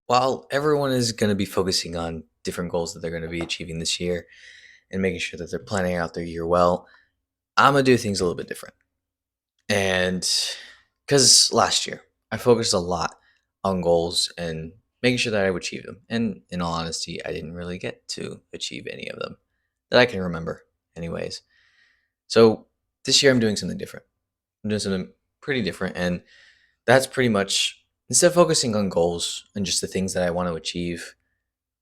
While everyone is going to be focusing on different goals that they're going to be achieving this year and making sure that they're planning out their year well, I'm going to do things a little bit different. And because last year I focused a lot on goals and making sure that I would achieve them. And in all honesty, I didn't really get to achieve any of them that I can remember, anyways. So this year I'm doing something different. I'm doing something pretty different. And that's pretty much instead of focusing on goals and just the things that I want to achieve,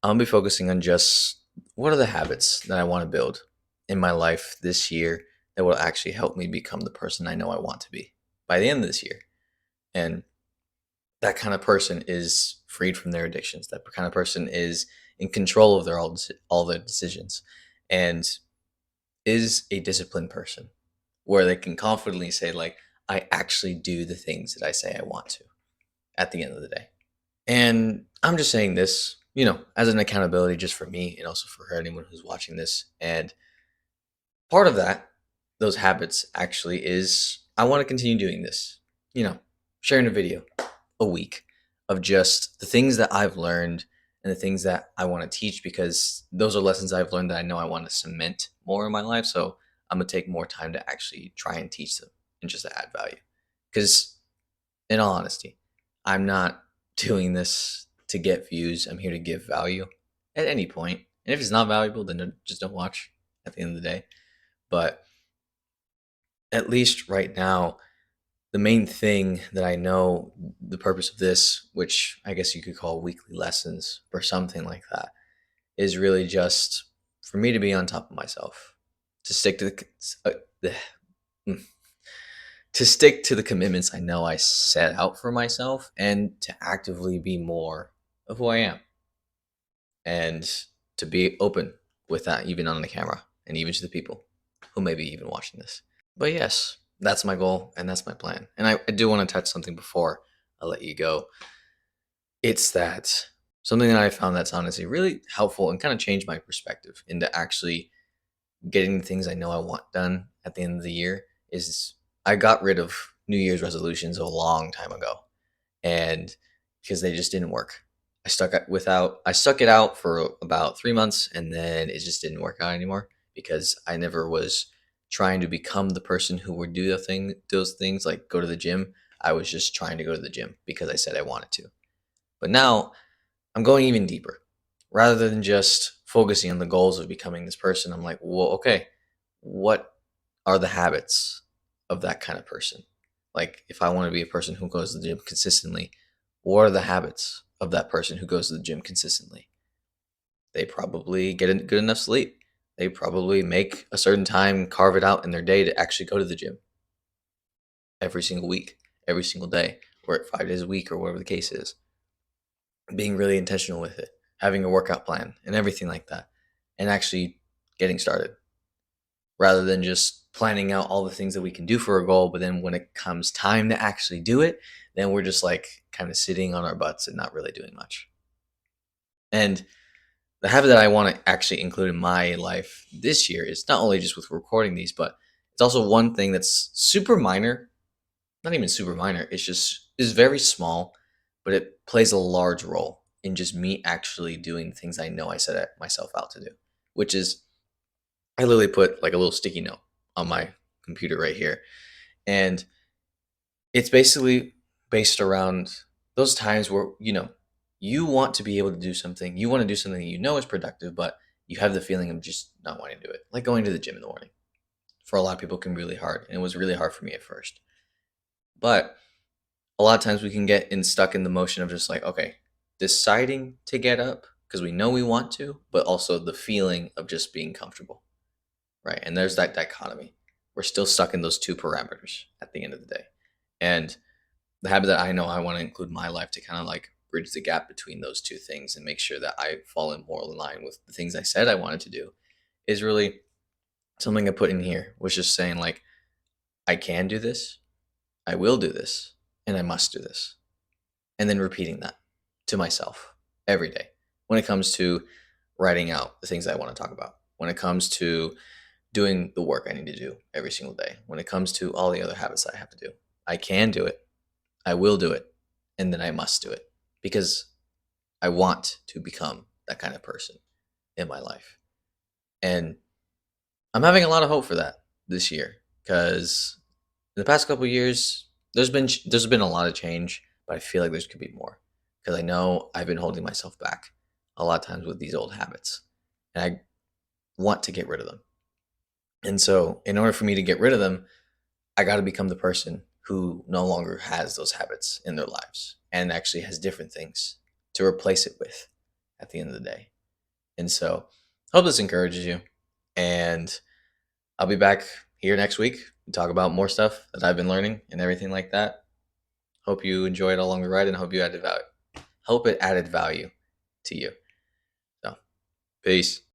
I'm gonna be focusing on just what are the habits that I want to build in my life this year that will actually help me become the person I know I want to be by the end of this year. And that kind of person is freed from their addictions. That kind of person is in control of all their decisions and is a disciplined person where they can confidently say like I actually do the things that I say I want to at the end of the day. And I'm just saying this, as an accountability just for me and also for anyone who's watching this. And part of that, those habits actually is I want to continue doing this, sharing a video a week of just the things that I've learned and the things that I want to teach because those are lessons I've learned that I know I want to cement more in my life. So I'm going to take more time to actually try and teach them and just to add value. Because in all honesty, I'm not doing this to get views. I'm here to give value at any point. And if it's not valuable, then just don't watch at the end of the day. But at least right now, the main thing that I know the purpose of this, which I guess you could call weekly lessons or something like that, is really just for me to be on top of myself, to stick to the to stick to the commitments I know I set out for myself and to actively be more of who I am and to be open with that even on the camera and even to the people who may be even watching this. But yes, that's my goal and that's my plan. And I do want to touch something before I let you go. It's that something that I found that's honestly really helpful and kind of changed my perspective into actually getting the things I know I want done at the end of the year is I got rid of New Year's resolutions a long time ago. And because they just didn't work. I stuck it out for about 3 months and then it just didn't work out anymore because I never was trying to become the person who would do those things like go to the gym. I was just trying to go to the gym because I said I wanted to. But now I'm going even deeper. Rather than just focusing on the goals of becoming this person, I'm like, well, okay, what are the habits of that kind of person? Like, if I want to be a person who goes to the gym consistently, what are the habits of that person who goes to the gym consistently? They probably get a good enough sleep. They probably make a certain time, carve it out in their day to actually go to the gym every single week, every single day, or 5 days a week, or whatever the case is. Being really intentional with it, having a workout plan, and everything like that, and actually getting started rather than just planning out all the things that we can do for a goal. But then when it comes time to actually do it, then we're just like kind of sitting on our butts and not really doing much. And the habit that I want to actually include in my life this year is not only just with recording these, but it's also one thing that's super minor, not even super minor. It's just is very small, but it plays a large role in just me actually doing things I know I set myself out to do, which is I literally put like a little sticky note on my computer right here. And it's basically based around those times where, you want to be able to do something, you want to do something that you know is productive, but you have the feeling of just not wanting to do it. Like going to the gym in the morning. For a lot of people can be really hard. And it was really hard for me at first. But a lot of times we can get stuck in the motion of just like, okay, deciding to get up because we know we want to, but also the feeling of just being comfortable. Right. And there's that dichotomy. We're still stuck in those two parameters at the end of the day. And the habit that I know I want to include in my life to kind of like bridge the gap between those two things and make sure that I fall in more in line with the things I said I wanted to do is really something I put in here was just saying like, I can do this, I will do this, and I must do this. And then repeating that to myself every day when it comes to writing out the things I want to talk about, when it comes to doing the work I need to do every single day, when it comes to all the other habits I have to do. I can do it, I will do it, and then I must do it because I want to become that kind of person in my life. And I'm having a lot of hope for that this year because in the past couple of years, there's been a lot of change, but I feel like there's could be more because I know I've been holding myself back a lot of times with these old habits, and I want to get rid of them. And so, in order for me to get rid of them, I got to become the person who no longer has those habits in their lives and actually has different things to replace it with at the end of the day. And so, hope this encourages you. And I'll be back here next week to talk about more stuff that I've been learning and everything like that. Hope you enjoyed along the ride and hope you added value. Hope it added value to you. So, peace.